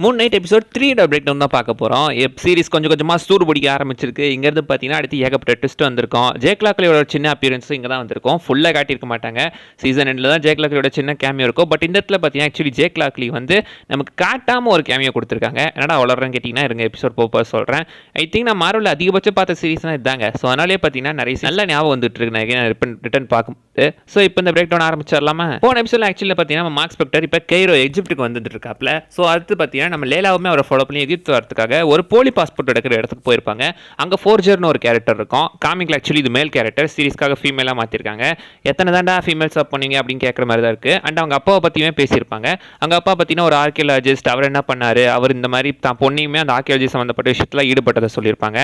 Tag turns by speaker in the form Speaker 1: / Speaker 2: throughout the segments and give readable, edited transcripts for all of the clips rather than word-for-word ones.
Speaker 1: Moon night episode 3 breakdown தான் பார்க்க போகிறோம். சீரிஸ் கொஞ்சம் கொஞ்சமாக சூடு பிடிக்க ஆரம்பிச்சிருக்கு. இங்கேருந்து பார்த்தீங்கன்னா அடுத்து ஏகப்பட்ட ட்விஸ்ட் வந்திருக்கும். ஜேக்லாக்லியோட சின்ன அப்பியரன்ஸும் இங்கே தான் வந்திருக்கும். ஃபுல்லாக காட்டியிருக்க மாட்டாங்க. சீசன் எண்டில் தான் ஜேக்லாக்லியோட சின்ன கேமியோ இருக்கும். பட் இந்த இடத்துல பார்த்தீங்கன்னா ஆக்சுவலி ஜேக்லாக்லி வந்து நமக்கு காட்டாமல் ஒரு கேமியோ கொடுத்துருக்காங்க. என்னடா வளர்றேன்னு கேட்டிங்கன்னா இருங்க எபிசோட் போக சொல்கிறேன். ஐ திங்க் நான் மார்வலில் அதிகபட்சம் பார்த்த சீரிஸ்னால் இதாங்க. ஸோ அதனாலே பார்த்தீங்கன்னா நிறைய நல்ல ஞாபகம் வந்துட்டு இருக்கு நான் ரிட்டன் பார்க்கும்போது. ஸோ இப்போ இந்த பிரேக் டவுன் ஆரம்பிச்சிடலாமா? போன எபிசோட் ஆக்சுவலி பார்த்தீங்கன்னா மார்க் ஸ்பெக்டர் இப்போ கைரோ எஜிப்டுக்கு வந்துட்டு இருக்காப்ல. ஸோ அடுத்து பார்த்தீங்கன்னா நம்ம லேலாவுமே அவரை ஃபாலோ பண்ணி எகிப்து வரதுக்காக ஒரு போலி பாஸ்போர்ட் எடுக்கிற இடத்துக்கு போயிருப்பாங்க. அங்கே ஃபோர்ஜர்னு ஒரு கேரக்டர் இருக்கும். காமிக்ல ஆக்சுவலி இது மேல் கேரக்டர், சீரிஸ்க்காக ஃபீமேலாக மாற்றிருக்காங்க. எத்தனை தாண்டா ஃபீமேல்ஸ் அப் பண்ணீங்க அப்படின்னு கேட்குற மாதிரி தான் இருக்குது. அண்ட் அவங்க அப்பாவை பற்றியுமே பேசியிருப்பாங்க. அவங்க அப்பா பார்த்தீங்கன்னா ஒரு ஆர்கியாலஜிஸ்ட், அவர் என்ன பண்ணார், அவர் இந்த மாதிரி தான் பொண்ணையுமே அந்த ஆர்கியாலஜி சம்மந்தப்பட்ட விஷயத்தில் ஈடுபட்டதை சொல்லியிருப்பாங்க.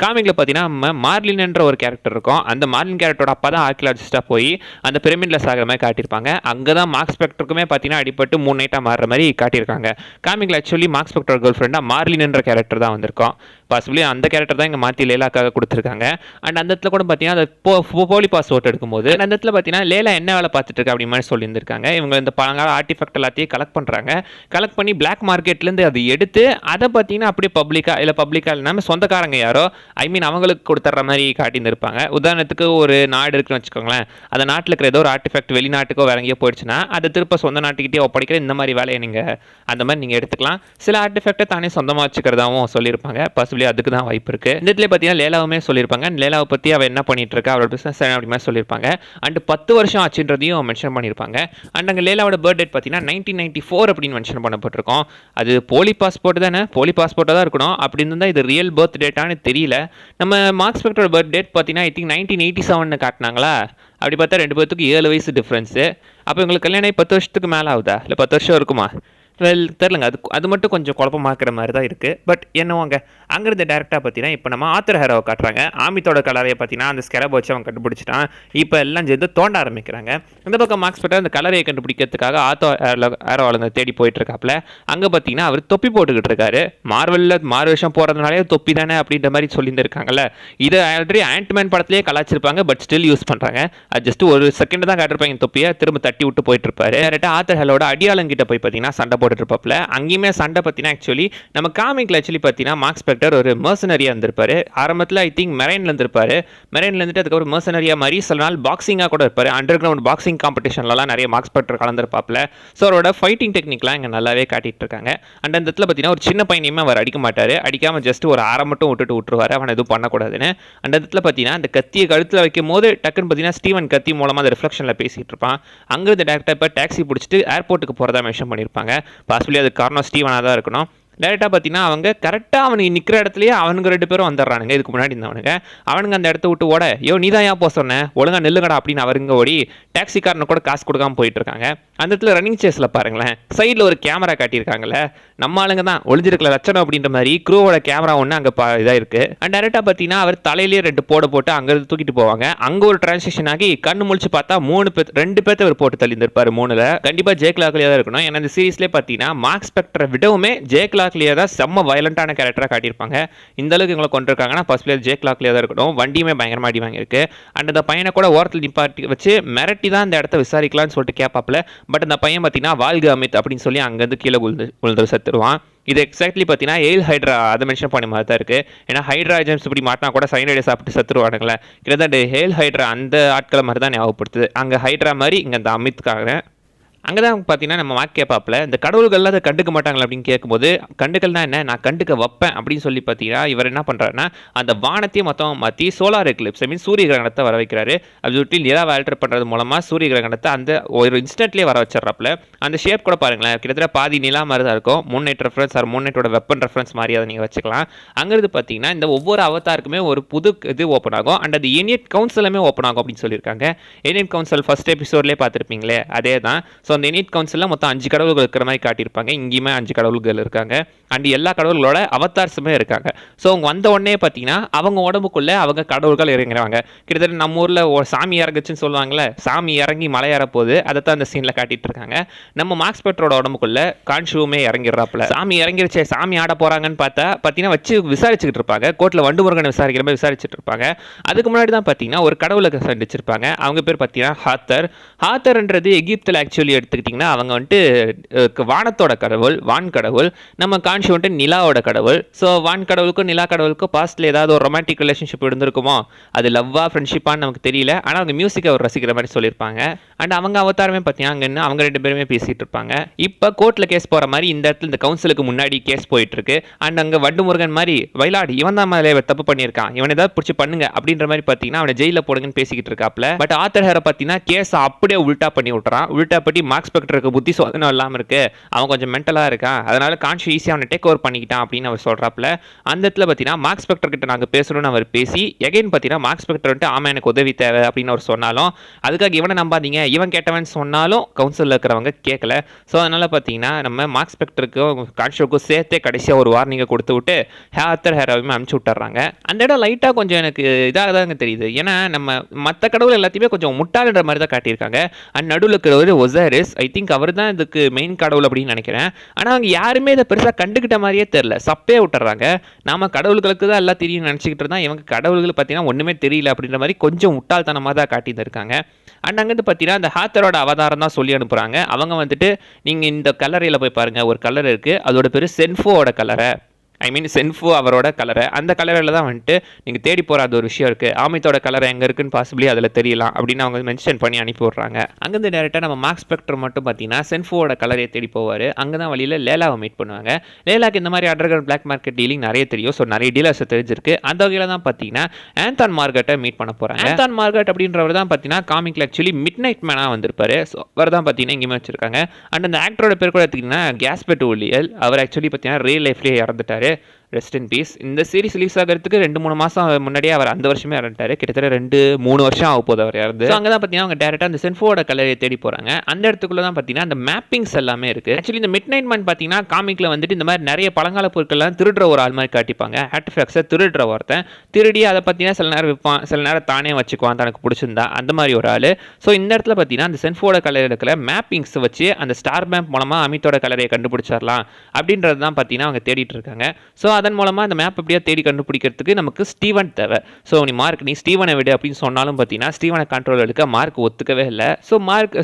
Speaker 1: காமிக்ல பார்த்தீங்கன்னா நம்ம மார்லின் என்ற ஒரு கேரக்டர் இருக்கும். அந்த மார்லின் கேரக்டரோட அப்பா தான் ஆர்கியாலஜிஸ்டாக போய் அந்த பிரமிட்ல சாகிற மாதிரி காட்டியிருப்பாங்க. அங்கே தான் மார்க் ஸ்பெக்டருக்குமே பார்த்தீங்கன்னா அடிப்பட்டு 3 நைட்டாக மாறுற மாதிரி காட்டியிருக்காங்க. காமிக்ல ஆக்சுவலி மார்க் ஸ்பெக்டர் கேர்ள் ஃப்ரெண்டாக மார்லின் என்ற கேரக்டர் தான் வந்திருக்கும். பாசிபிளி அந்த கேரக்டர் தான் இங்கே மாற்றி லேலாக்காக கொடுத்துருக்காங்க. அண்ட் அந்த இடத்துல கூட பார்த்தீங்கன்னா அந்த போலி பாஸ்போர்ட் எடுக்கும்போது அந்த இடத்துல பார்த்தீங்கன்னா லேலா என்ன வேலை பார்த்துட்டு இருக்கு அப்படி மாதிரி சொல்லியிருந்திருக்காங்க. இவங்க இந்த பழங்கால ஆர்டிஃபெக்ட் எல்லாத்தையும் கலெக்ட் பண்ணுறாங்க. கலெக்ட் பண்ணி பிளாக் மார்க்கெட்லேருந்து அதை எடுத்து அதை பார்த்தீங்கன்னா அப்படியே பப்ளிக்காக இல்லாமல் சொந்தக்காரங்க யாரோ அவங்களுக்கு கொடுத்துட்ற மாதிரி காட்டியிருந்திருப்பாங்க. உதாரணத்துக்கு ஒரு நாடு இருக்குன்னு வச்சுக்கோங்களேன். அந்த நாட்டில் இருக்கிற ஏதோ ஒரு ஆர்டிஃபெக்ட் வெளிநாட்டுக்கோ வேற எங்கேயோ போயிடுச்சுன்னா அதை திருப்ப சொந்த நாட்டுக்கிட்டே ஒப்படைக்கிற இந்த மாதிரி வேலையை அந்த மாதிரி நீங்கள் எடுத்துக்கலாம். சில ஆர்டிஃபெக்டை தானே சொந்தமாக வச்சுக்கிறதாவும் சொல்லியிருப்பாங்க. பாசிபிளி அதுக்கு தான் வாய்ப்பு இருக்குது. இந்த இடத்துல பார்த்தீங்கன்னா லேலாவுமே சொல்லியிருப்பாங்க. லேலாவை பற்றி அவள் என்ன பண்ணிட்டு இருக்கா, அவரோட பிஸ்னஸ் அப்படி மாதிரி சொல்லியிருப்பாங்க. அண்ட் 10 வருஷம் ஆச்சுன்றதையும் மென்ஷன் பண்ணியிருப்பாங்க. அண்ட் அங்கே லேலாவோட பர்த் டேட் பார்த்தீங்கன்னா 1994 அப்படின்னு மென்ஷன் பண்ணப்பட்டிருக்கோம். அது போலி பாஸ்போர்ட் தானே, போலி பாஸ்போர்ட்டாக தான் இருக்கணும். அப்படி இருந்தால் இது ரியல் பர்த் டேட்டான்னு தெரியல. நம்ம மார்க் ஸ்பெக்டரோட பர்த் டேட் பார்த்தீங்கன்னா ஐ திங்க் 1987 காட்டினாங்களா. அப்படி பார்த்தா 2 பேருக்கு 7 வயசு டிஃப்ரென்ஸு. அப்போ உங்களுக்கு கல்யாணம் 10 வருஷத்துக்கு மேலே ஆகுதா, இல்லை 10 வருஷம் இருக்குமா? தெரிலங்க. அது மட்டும் கொஞ்சம் குழப்பமாக்குற மாதிரி தான் இருக்குது. பட் என்னவோங்க அங்கிருந்து டேரெக்டாக பார்த்தீங்கன்னா இப்போ நம்ம ஆத்தர் ஹேரோவை காட்டுறாங்க. ஆமித்தோட கலரையை பார்த்தீங்கன்னா அந்த ஸ்கெலப் வச்சு அவன் கண்டுபிடிச்சிட்டான். இப்போ எல்லாம் சேர்ந்து தோண்ட ஆரம்பிக்கிறாங்க. இந்த பக்கம் மார்க் ஸ்பெக்டர் அந்த கலரையை கண்டுபிடிக்கிறதுக்காக ஹேரோவில் தேடி போயிட்டு இருக்காப்புல. அங்கே பார்த்தீங்கன்னா அவர் தொப்பி போட்டுக்கிட்டு இருக்காரு. மாறு விஷயம் போகிறதுனாலே தொப்பி தானே அப்படின்ற மாதிரி சொல்லியிருந்திருக்காங்கல்ல. இதை ஆல்ரெடி ஆண்ட்மேன் படத்துலேயே கலாச்சிருப்பாங்க. பட் ஸ்டில் யூஸ் பண்ணுறாங்க. அது ஜஸ்ட் ஒரு செகண்ட் தான் காட்டிருப்பாங்க. தொப்பியை திரும்ப தட்டி விட்டு போயிட்டு இருப்பாரு. டேரெக்டாக ஆத்தர் ஹேரோட அடியாளங்கிட்ட போய் பார்த்தீங்கன்னா சண்டை போட்டுருப்பாப்ல. அங்கேயுமே சண்டை பார்த்தீங்கன்னா ஆக்சுவலி நம்ம காமிக்ல ஆக்சுவலி பார்த்தீங்கன்னா மார்க் ஸ்பெக்டர் ஒரு மர்சனரியா இருந்திருப்பாரு. ஆரம்பத்தில் ஐ திங்க் மெரைன்ல இருந்திருப்பாரு. மெரைன்ல இருந்துட்டு அதுக்கப்புறம் மர்சனரியா மாதிரி சில நாள் பாக்ஸிங்காக கூட இருப்பாரு. அண்டர் கிரவுண்ட் பாக்ஸிங் காம்படிஷன்லாம் நிறைய மார்க் ஸ்பெக்டர் கலந்துருப்பாப்ல. ஸோ அவரோட ஃபைட்டிங் டெக்னிக்லாம் இங்கே நல்லாவே காட்டிட்டு இருக்காங்க. அண்ட் அந்த இடத்துல பார்த்தீங்கன்னா ஒரு சின்ன பையனையுமே அவர் அடிக்க மாட்டார். அடிக்காமல் ஜஸ்ட் ஒரு அரை மட்டும் விட்டுருவாரு. அவனை எதுவும் பண்ணக்கூடாதுன்னு. அந்த இடத்துல பார்த்தீங்கன்னா அந்த கத்தியை கழுத்தில் வைக்கும் போது டக்குன்னு பார்த்தீங்கன்னா ஸ்டீவன் கத்தி மூலமாக அந்த ரிஃப்ளெக்ஷனில் பேசிட்டு இருப்பான். அங்கிருந்து டேரக்டாக இப்போ டாக்ஸி பிடிச்சிட்டு ஏர்போர்ட்டுக்கு போகிறதா மென்ஷன் பண்ணியிருப்பாங்க. பாசிபிளி அது காரணம் ஸ்டீவனாக தான் இருக்கணும். டேரெக்டாக பார்த்தீங்கன்னா அவங்க கரெக்டாக அவனுக்கு நிற்கிற இடத்துலையே அவனுங்க 2 பேரும் வந்துடுறானுங்க. இதுக்கு முன்னாடி அவனுங்க அந்த இடத்த விட்டு ஓட, நீ தான் ஏன் போக சொன்னேன், ஒழுங்காக நெல்லுங்கடா அப்படின்னு அவருங்க ஓடி டாக்ஸிக்காரனை கூட காசு கொடுக்காம போயிட்டு இருக்காங்க. அந்த இடத்துல ரன்னிங் சேஸில் பாருங்களேன், சைடில் ஒரு கேமரா காட்டியிருக்காங்கல்ல. நம்ம ஆளுங்க தான் ஒளிஞ்சிருக்கல லட்சணம் அப்படின்ற மாதிரி க்ரூவோட கேமரா ஒன்று அங்கே இதாக இருக்குது. அண்ட் டேரெக்டாக பார்த்தீங்கன்னா அவர் தலையிலேயே 2 போட்டு அங்கேருந்து தூக்கிட்டு போவாங்க. அங்கே ஒரு டிரான்சாக்ஷன் ஆகி கண்ணு முழிச்சு பார்த்தா 2 பேர்த்த அவர் போட்டு தள்ளி இருப்பார். 3ல் கண்டிப்பாக ஜேக்லாக்லியாக தான் இருக்கணும். ஏன்னா இந்த சீரீஸ்லேயே பார்த்தீங்கன்னா மார்க் ஸ்பெக்டரை விடவுமே ஜேக்லாக்லியாக தான் செம்ம வயலண்டான கேரக்டராக காட்டியிருப்பாங்க. இந்த அளவுக்கு இவங்களை கொண்டிருக்காங்கன்னா ஃபர்ஸ்ட் பிளேயர் ஜேக்லாக்லியாக தான் இருக்கணும். வண்டியுமே பயங்கரமாக அடி வாங்கியிருக்கு. அண்ட் அந்த பையனை கூட ஓரத்தில் நிப்பாட்டி வச்சு மிரட்டி தான் இந்த இடத்த விசாரிக்கலாம்னு சொல்லிட்டு கேட்பாப்ல. பட் அந்த பையன் பார்த்தீங்கன்னா வாழ்க அமித் அப்படின்னு சொல்லி அங்கேருந்து கீழே விழுந்து செத்துருவான். இது எக்ஸாக்ட்லி பார்த்தீங்கன்னா எயில் ஹைட்ரா அதை மென்ஷன் பண்ணி மாதிரி தான் இருக்குது. ஏன்னா ஹைட்ரா ஏஜென்ட்ஸ் இப்படி மாட்டினா கூட சைனைடை சாப்பிட்டு செத்துருவானுங்களே. கிட்டத்தட்ட ஹேல் ஹைட்ரா அந்த ஆட்களை மாதிரி தான் ஞாபகப்படுத்துது. அங்கே ஹைட்ரா மாதிரி இங்கே அந்த அமித்காக அங்கே தான் பார்த்தீங்கன்னா நம்ம வாக்கு கேட்பாப்பில் இந்த கடவுள்கள்லாம் அதை கண்டுக்க மாட்டாங்களா அப்படின்னு கேட்கும்போது, கண்டுக்கல்னா என்ன, நான் கண்டுக்க வைப்பேன் அப்படின்னு சொல்லி பார்த்தீங்கன்னா இவர் என்ன பண்ணுறாருன்னா அந்த வானத்தையும் மொத்தம் மாற்றி சோலார் எக்லிப்ஸ் சூரிய கிரகணத்தை வர வைக்கிறாரு. அது சுற்றி நிலாவை ஆல்டர் பண்ணுறது மூலமாக சூரிய கிரகணத்தை அந்த ஒரு இன்ஸ்டன்ட்லேயே வர வச்சிடறாப்புல. அந்த ஷேப் கூட பாருங்களேன், கிட்டத்தட்ட பாதி நிலா மாதிரி தான் இருக்கும். மூன்நைட் ரெஃபரன்ஸ் மூன்நைட்டோட வெப்பன் ரெஃபரன்ஸ் மாதிரி அதை நீங்கள் வச்சுக்கலாம். அங்கிருந்து பார்த்தீங்கன்னா இந்த ஒவ்வொரு அவதாருக்குமே ஒரு புது இது ஓப்பன் ஆகும். அண்ட் அது ஏனியட் கவுன்சிலுமே ஓப்பன் ஆகும் அப்படின்னு சொல்லியிருக்காங்க. ஏனியட் கவுன்சில் ஃபர்ஸ்ட் எபிசோட்லேயே பார்த்துருப்பீங்களே, அதே தான். ஸோ அந்த யூனிட் கவுன்சிலில் மொத்தம் 5 கடவுள்கள் இருக்கிற மாதிரி காட்டியிருப்பாங்க. இங்கேயுமே 5 கடவுள்கள் இருக்காங்க. அண்ட் எல்லா கடவுள்களோட அவதார்ஸுமே இருக்காங்க. ஸோ அவங்க வந்த உடனே பார்த்தீங்கன்னா அவங்க உடம்புக்குள்ளே அவங்க கடவுள்கள் இறங்குறாங்க. கிட்டத்தட்ட நம்ம ஊரில் சாமி இறங்குச்சுன்னு சொல்லுவாங்கள்ல, சாமி இறங்கி மலை ஏறப்போகுது, அதை தான் அந்த சீனில் காட்டிட்டு இருக்காங்க. நம்ம மார்க் ஸ்பெக்டரோட உடம்புக்குள்ளே கான்ஷுவுமே இறங்கிடுறாப்புல. சாமி இறங்கிருச்சே, சாமி ஆட போகிறாங்கன்னு பார்த்தீங்கன்னா வச்சு விசாரிச்சுக்கிட்டு இருப்பாங்க. கோர்ட்டில் வண்டு முருகனை விசாரிக்கிற மாதிரி விசாரிச்சுட்டு இருப்பாங்க. அதுக்கு முன்னாடி தான் பார்த்தீங்கன்னா ஒரு கடவுளை சந்திச்சிருப்பாங்க. அவங்க பேர் பார்த்தீங்கன்னா ஹாத்தர்ன்றது எகிப்தில் ஆக்சுவலி எடுத்துக்கிட்டிங்கன்னா அவங்க வந்துட்டு வானத்தோட கடவுள், வான் கடவுள். நம்ம கான்ஷி வந்துட்டு நிலாவோட கடவுள். ஸோ வான் கடவுளுக்கும் நிலா கடவுளுக்கும் பாஸ்ட்டில் ஏதாவது ஒரு ரொமான்டிக் ரிலேஷன்ஷிப் இருந்திருக்குமோ, அது லவ்வா ஃப்ரெண்ட்ஷிப்பான்னு நமக்கு தெரியல. ஆனால் அவங்க மியூசிக்கை அவர் ரசிக்கிற மாதிரி சொல்லியிருப்பாங்க. அண்ட் அவங்க அவதாரமே பார்த்தீங்கன்னா அங்கே அவங்க 2 பேருமே பேசிகிட்டு இருப்பாங்க. இப்போ கோர்ட்டில் கேஸ் போகிற மாதிரி இந்த இடத்துல இந்த கவுன்சிலுக்கு முன்னாடி கேஸ் போயிட்டு இருக்கு. அண்ட் அங்கே வண்டு முருகன் மாதிரி வயலாடு இவன் தான் மேலே தப்பு பண்ணியிருக்கான், இவன் ஏதாவது பிடிச்சி பண்ணுங்க அப்படின்ற மாதிரி பார்த்தீங்கன்னா அவனை ஜெயிலில் போடுங்கன்னு பேசிக்கிட்டு இருக்காப்ல. பட் ஆத்தர் ஹேரை பார்த்தீங்கன்னா கேஸை அப்படியே உல்ட்டா பண்ணி விட்டுறான். உல்ட்டா பட்டி மார்க் ஸ்பெக்டருக்கு புத்தி சோதனை இல்லாமல் இருக்கு, அவன் கொஞ்சம் மென்டலாக இருக்கான், அதனால கான்ஷி ஈஸியாக அவனை டேக் ஓவர் பண்ணிக்கிட்டான் அப்படின்னு அவர் சொல்கிறாப்ல. அந்த இடத்துல பார்த்தீங்கன்னா மார்க் ஸ்பெக்டர் கிட்ட நாங்கள் பேசணும்னு அவர் பேசி எகைன் பார்த்தீங்கன்னா மார்க் ஸ்பெக்டர் வந்துட்டு ஆமாம் எனக்கு உதவி தேவை அப்படின்னு அவர் சொன்னாலும் அதுக்காக இவனை நம்பாதீங்க, இவன் கேட்டவன் சொன்னாலும் கவுன்சிலில் இருக்கிறவங்க கேட்கல. ஸோ அதனால் பார்த்தீங்கன்னா நம்ம மார்க் ஸ்பெக்டருக்கும் கான்ஷியோக்கும் சேர்த்தே கடைசியாக ஒரு வார்னிங்கை கொடுத்து விட்டு ஆத்தர் ஹேராவையுமே அனுப்பிச்சு விட்டுறாங்க. அந்த இடம் லைட்டாக கொஞ்சம் எனக்கு இதாக தாங்க தெரியுது. ஏன்னா நம்ம மற்ற கடவுள் எல்லாத்தையுமே கொஞ்சம் முட்டாளுன்ற மாதிரி தான் காட்டியிருக்காங்க. அண்ட் நடுவில் இருக்கிறவர் ஒசாரிஸ், ஐ திங்க் அவர் தான் இதுக்கு மெயின் கடவுள் அப்படின்னு நினைக்கிறேன். ஆனால் அவங்க யாருமே இதை பெருசாக கண்டுக்கிட்ட மாதிரியே தெரில, சப்பே விட்டுறாங்க. நாம கடவுள்களுக்கு தான் எல்லாம் தெரியும் நினச்சிக்கிட்டு இருந்தால் இவங்க கடவுள்கள் பார்த்தீங்கன்னா ஒன்றுமே தெரியல அப்படின்ற மாதிரி கொஞ்சம் முட்டாள்தனமாக தான் காட்டியிருந்திருக்காங்க. அண்ட் அங்கேருந்து பார்த்தீங்கன்னா அந்த ஹாத்தரோட அவதாரம் தான் சொல்லி அனுப்புகிறாங்க. அவங்க வந்துட்டு நீங்கள் இந்த கல்லறையில் போய் பாருங்கள், ஒரு கலர் இருக்குது, அதோட பேர் சென்ஃபோவோட கலரை, ஐ மீன் சென்ஃபோ அவரோட கலரை, அந்த கலரில் தான் வந்துட்டு நீங்கள் தேடி போகிற அது ஒரு விஷயம் இருக்குது, ஆமித்தோட கலரை எங்கே இருக்குன்னு பாசிபிளி அதில் தெரியலாம் அப்படின்னு அவங்க மென்ஷன் பண்ணி அனுப்பி விட்றாங்க. அங்கேருந்து டேரெக்டாக நம்ம மார்க் ஸ்பெக்டர் மட்டும் பார்த்தீங்கன்னா சென்ஃபோவோட கலரையை தேடி போவார். அங்கே தான் வழியில் லேலாவை மீட் பண்ணுவாங்க. லேலாக்கு இந்த மாதிரி underground black market dealing நிறைய தெரியும், ஸோ நிறைய டீலர்ஸ் தெரிஞ்சிருக்கு. அந்த வகையில் தான் பார்த்தீங்கன்னா ஆந்தான் மார்கெட்டை மீட் பண்ண போகிறாங்க. ஆந்தான் மார்கெட் அப்படின்றவர் தான் பார்த்தீங்கன்னா காமிக்கில் ஆக்சுவலி மிட் நைட் மேனாக வந்திருப்பாரு. ஸோ அவர் தான் பார்த்தீங்கன்னா இங்கேயுமே வச்சிருக்காங்க. அண்ட் அந்த ஆக்டரோட பேர் கூட எடுத்திங்கன்னா கேஸ்பெட் ஊழியல், அவர் ஆக்சுவலி பார்த்தீங்கன்னா ரியல் லைஃப்லேயே இறந்துட்டார், ரெஸ்ட் இன் பீஸ். இந்த சீரிஸ் ரிலீஸ் ஆகிறதுக்கு 2-3 மாதம் முன்னாடியே அவர் அந்த வருஷமே இறந்துட்டார். கிட்டத்தட்ட 2-3 வருஷம் ஆக போகுது அவர் இறந்து. அங்கே தான் பார்த்தீங்கன்னா அவங்க டேரெக்டாக அந்த சென்ஃபோட கலரையை தேடி போகிறாங்க. அந்த இடத்துக்குள்ள தான் பார்த்தீங்கன்னா அந்த மேப்பிங்ஸ் எல்லாமே இருக்குது. ஆக்சுவலி இந்த மிட் நைட் மேன் பார்த்தீங்கன்னா காமிக்கில் வந்துட்டு இந்த மாதிரி நிறைய பழங்கால பொருட்கள்லாம் திருடுற ஒரு ஆள் மாதிரி காட்டிப்பாங்க. ஆர்டிஃபேக்ட்ஸை திருடுற ஒருத்தன் திருடி அதை பார்த்தீங்கன்னா சில நேரம் விற்பான், சில நேரம் தானே வச்சுக்குவான் தனக்கு பிடிச்சிருந்தா, அந்த மாதிரி ஒரு ஆள். ஸோ இந்த இடத்துல பார்த்தீங்கன்னா அந்த சென்ஃபோட கலர் இருக்கிற மேப்பிங்ஸ் வச்சு அந்த ஸ்டார் மேப் மூலமாக அமித்தோட கலரையை கண்டுபிடிச்சிடலாம் அப்படின்றது தான் பார்த்தீங்கன்னா அவங்க தேடிட்டு இருக்காங்க. ஸோ அதன் மூலமாக அந்த மேப் எப்படியா தேடி கண்டுபிடிக்கிறதுக்கு நமக்கு ஸ்டீவன் தேவை. ஸோ நீ ஸ்டீவனை விடு அப்படின்னு சொன்னாலும் பார்த்தீங்கன்னா ஸ்டீவனை கண்ட்ரோல் எடுக்க மார்க் ஒத்துக்கவே இல்லை. ஸோ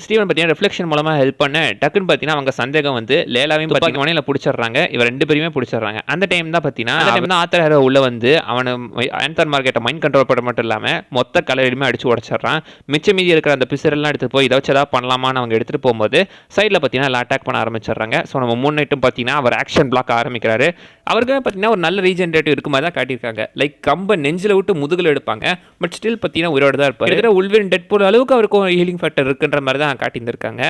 Speaker 1: ஸ்டீவன் பார்த்தீங்கன்னா ரிஃப்ளெக்ஷன் மூலமாக ஹெல்ப் பண்ண டக்குன்னு பார்த்தீங்கன்னா அவங்க சந்தேகம் வந்து லேலாவையும் பார்த்தீங்கன்னா பிடிச்சிடுறாங்க, இவர் 2 பேருமே பிடிச்சிடுறாங்க. அந்த டைம் தான் பார்த்தீங்கன்னா ஆத்தர் ஹேரோ உள்ள வந்து அவனை ஆந்தர் மார்க்கெட்டை மைண்ட் கண்ட்ரோல் பண்ண மட்டும் இல்லாமல் மொத்த கலரையுமே அடிச்சு உடச்சிடுறான். மிச்ச மீதி இருக்கிற அந்த பிசரெல்லாம் எடுத்து போய் இதை வச்சு ஏதாவது பண்ணலாமான்னு அவங்க எடுத்துகிட்டு போகும்போது சைடில் பார்த்தீங்கன்னா அட்டாக் பண்ண ஆரம்பிச்சிடுறாங்க. ஸோ நம்ம முன்னிட்டும் பார்த்தீங்கன்னா அவர் ஆக்ஷன் பிளாக் ஆரம்பிக்கிறாரு. அவருக்கு பார்த்தீங்கன்னா ஒரு நல்ல ரீஜென்ரேட்டிவ் இருக்க மாதிரி தான் காட்டியிருக்காங்க. லைக் கம்பை நெஞ்சில் விட்டு முதுகில் எடுப்பாங்க, பட் ஸ்டில் பார்த்தீங்கன்னா உயிரோடு தான் இருப்பார். உல்வரின் டெட்பூல் அளவுக்கு அவருக்கும் ஹீலிங் ஃபேக்டர் இருக்குன்ற மாதிரி தான் காட்டியிருந்திருக்காங்க.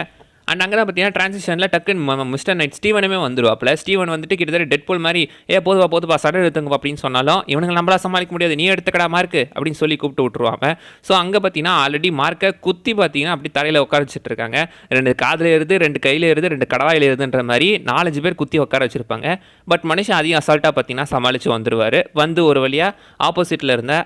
Speaker 1: அண்ட் அங்கே தான் பார்த்தீங்கன்னா ட்ரான்சிஷனில் டக்குன்னு மிஸ்டர் நைட் ஸ்டீவனுமே வந்துடுவாப்பில். ஸ்டீவன் வந்துட்டு கிட்டத்தட்ட டெட்பூல் மாதிரி போதுப்பா சடர் எடுத்துங்க அப்படின்னு சொன்னாலும் இவனுங்க நம்மளால் சமாளிக்க முடியாது, நீ எடுத்துக்கடா மார்க்கு அப்படின்னு சொல்லி கூப்பிட்டு விட்டுருவாங்க. ஸோ அங்கே பார்த்தீங்கன்னா ஆல்ரெடி மார்க்கை குத்தி பார்த்தீங்கன்னா அப்படி தரையில் உட்கார வச்சுட்டு இருக்காங்க. 2 காதில் ஏறுது, 2 கையில் ஏறுது, 2 கடவாயில் ஏறுதுன்ற மாதிரி 4-5 பேர் குத்தி உட்கார வச்சுருப்பாங்க. பட் மனுஷன் அதிகம் அசால்ட்டாக பார்த்தீங்கன்னா சமாளித்து வந்துடுவார். வந்து ஒரு வழியாக ஆப்போசிட்டில் இருந்த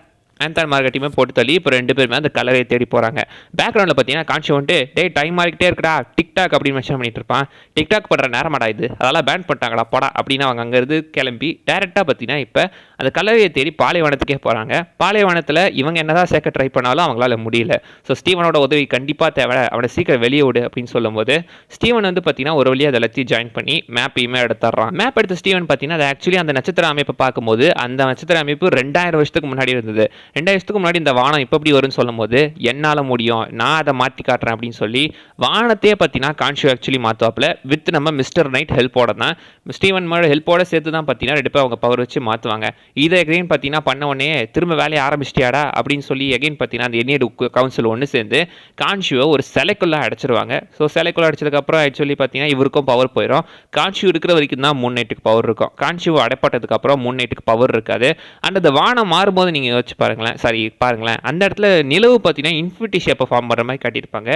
Speaker 1: ஆந்தான் மார்க்கெட்டையுமே போட்டு தள்ளி இப்போ 2 பேருமே அந்த கலரையை தேடி போகிறாங்க. பேக்ரவுண்டில் பார்த்தீங்கன்னா கான்ஷி வந்துட்டு டைம் மாறிக்கிட்டே இருக்கடா டிக்டாக் அப்படின்னு மென்ஷன் பண்ணிட்டு இருப்பான். டிக்டாக் பண்ணுற நேரமாடா இது, அதெல்லாம் பேன் பண்ணிட்டாங்கடா போடா அப்படின்னு அவங்க அங்கேருந்து கிளம்பி டேரெக்டாக பார்த்தீங்கன்னா இப்போ அந்த கலரையை தேடி பாலைவனத்துக்கே போகிறாங்க. பாலைவனத்தில் இவங்க என்னதான் சேர்க்க ட்ரை பண்ணாலும் அவங்களால முடியல. ஸோ ஸ்டீவனோட உதவி கண்டிப்பாக தேவை, அவனை சீக்கிரம் வெளியே விடு அப்படின்னு சொல்லும்போது ஸ்டீவன் வந்து பார்த்தீங்கன்னா ஒரு வழியாக அதை எல்லாத்தையும் ஜாயின் பண்ணி மேப்பையுமே எடுத்துடுறான். மேப் எடுத்த ஸ்டீவன் பார்த்தீங்கன்னா அது ஆக்சுவலி அந்த நட்சத்திர அமைப்பை பார்க்கும்போது அந்த நட்சத்திர அமைப்பு 2000 வருஷத்துக்கு முன்னாடி இருந்தது. 2000 வருஷத்துக்கு முன்னாடி இந்த வானம் இப்போ எப்படி வரும்னு சொல்லும் போது என்னால் முடியும், நான் அதை மாற்றி காட்டுறேன் அப்படின்னு சொல்லி வானத்தையே பார்த்தீங்கன்னா கான்ஷியோ ஆக்சுவலி மாற்றுவாப்பில் வித் நம்ம மிஸ்டர் நைட் ஹெல்ப்போட தான். ஸ்டீவன் மேலே ஹெல்ப்போட சேர்த்து தான் பார்த்தீங்கன்னா 2 பேர் அவங்க பவர் வச்சு மாற்றுவாங்க. இதை எகைன் பார்த்தீங்கன்னா பண்ண உடனே திரும்ப வேலையை ஆரம்பிச்சிட்டியாடா அப்படின்னு சொல்லி எகைன் பார்த்தீங்கன்னா அந்த என்ஏடு கவுன்சில் ஒன்று சேர்ந்து கான்ஷியோ ஒரு சிலைக்குள்ளே அடைச்சிருவாங்க. ஸோ சிலைக்குள்ளே அடைச்சதுக்கப்புறம் ஆக்சுவலி பார்த்தீங்கன்னா இவருக்கும் பவர் போயிடும். கான்ஷியோ இருக்கிற வரைக்கும் தான் மூன் நைட்டுக்கு பவர் இருக்கும். கான்ஷியோ அடைப்பட்டதுக்கப்புறம் மூன் நைட்டுக்கு பவர் இருக்காது. அண்ட் அந்த வானம் மாறும்போது நீங்கள் யோசிச்சு பாருங்களேன் அந்த இடத்துல நிலவு பார்த்தீங்கன்னா இன்ஃபினிட்டி ஷேப்பை ஃபார்ம் பண்ணுற மாதிரி காட்டியிருப்பாங்க.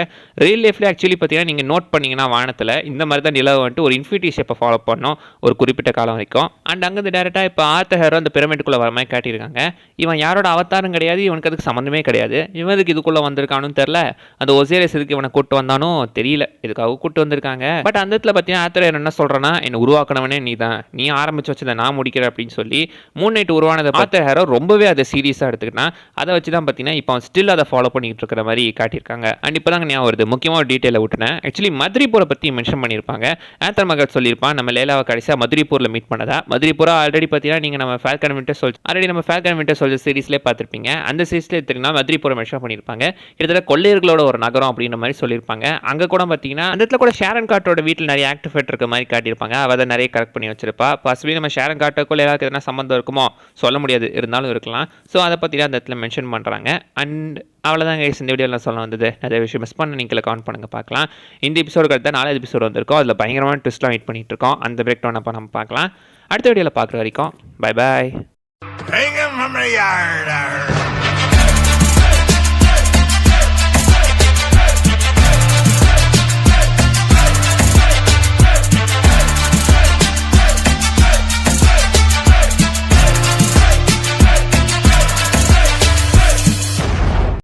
Speaker 1: ரியல் லைஃப்ல ஆக்சுவலி பார்த்தீங்கன்னா நீங்கள் நோட் பண்ணிங்கன்னா வானத்தில் இந்த மாதிரி தான் நிலவு வந்துட்டு ஒரு இன்ஃபினிட்டி ஷேப்பை ஃபாலோ பண்ணோம் ஒரு குறிப்பிட்ட காலம் வரைக்கும். அண்ட் அங்கேருந்து டேரெக்டாக இப்போ ஆர்த்தர் ஹேரோ அந்த பிரமிட்டுக்குள்ளே வர மாதிரி காட்டியிருக்காங்க. இவன் யாரோட அவதாரம் கிடையாது, இவனுக்கு அதுக்கு சம்மந்தமே கிடையாது. இவனுக்கு இதுக்குள்ளே வந்திருக்கானு தெரில, அந்த ஒசேரியஸ் இதுக்கு இவனை கூட்டு வந்தானோ தெரியல, இதுக்காக கூட்டு வந்திருக்காங்க. பட் அந்த இடத்துல பார்த்தீங்கன்னா ஆர்த்தர் என்ன சொல்கிறேன்னா என்னை உருவாக்கினவனே நீ தான், நீ ஆரம்பிச்சு வச்சதை நான் முடிக்கிறேன் அப்படின்னு சொல்லி மூன் நைட் உருவானதை ஆர்த்தர் ஹேரோ ரொம்பவே அதை சீரியஸாக எடுத்துக்கிட்டாரு. பார்த்துக்கிட்டா அதை வச்சு தான் பார்த்தீங்கன்னா இப்போ ஸ்டில் அதை ஃபாலோ பண்ணிக்கிட்டு இருக்கிற மாதிரி காட்டியிருக்காங்க. அண்ட் இப்போ தாங்க ஞாபகம் வருது, முக்கியமாக ஒரு டீட்டெயிலை விட்டுனேன். ஆக்சுவலி மதுரைப்பூரை பற்றி மென்ஷன் பண்ணியிருப்பாங்க. ஆத்தர் மகத் சொல்லியிருப்பான் நம்ம லேலாவை கடைசியாக மதுரைப்பூரில் மீட் பண்ணதா. மதுரைப்பூரா ஆல்ரெடி பார்த்தீங்கன்னா நீங்கள் நம்ம ஃபால்கன் வின்டர் சோல்ஜர் சீரிஸ்லேயே பார்த்துருப்பீங்க. அந்த சீரிஸ்லேயே எடுத்தீங்கன்னா மதுரைப்பூரை மென்ஷன் பண்ணியிருப்பாங்க. கிட்டத்தட்ட கொள்ளையர்களோட ஒரு நகரம் அப்படின்ற மாதிரி சொல்லியிருப்பாங்க. அங்கே கூட பார்த்தீங்கன்னா அந்த இடத்துல கூட ஷாரன் கார்ட்டரோட வீட்டில் நிறைய ஆக்டிவேட் இருக்க மாதிரி காட்டியிருப்பாங்க. அவள் அதை நிறைய கரெக்ட் பண்ணி வச்சிருப்பா. பாசிபிளி நம்ம ஷாரன் கார்ட்டருக்கும் லேலாவுக்கு எதனா சம்மந்தம் இருக்குமோ சொல்ல முடியாது, இருந்தாலும் இருக்கலாம். ஸோ அதை பற்றி தான் அந்த இடத்துல மென்ஷன் பண்ணுறாங்க. அண்ட் அவ்வளோதான் கைஸ், இந்த வீடியோவில் சொல்ல வந்தது. நிறைய விஷயம் மிஸ் பண்ண நீங்கள் கமெண்ட் பண்ணுங்கள், பார்க்கலாம். இந்த எபிசோடு அடுத்த 4 எபிசோடு வந்திருக்கோம். அதில் பயங்கரமான ட்விஸ்ட்லாம் வெயிட் பண்ணிட்டு இருக்கோம். அந்த பிரேக் டவுன் அப்போ நம்ம பார்க்கலாம். அடுத்த வீடியோவில் பார்க்குற வரைக்கும் பை பாய்.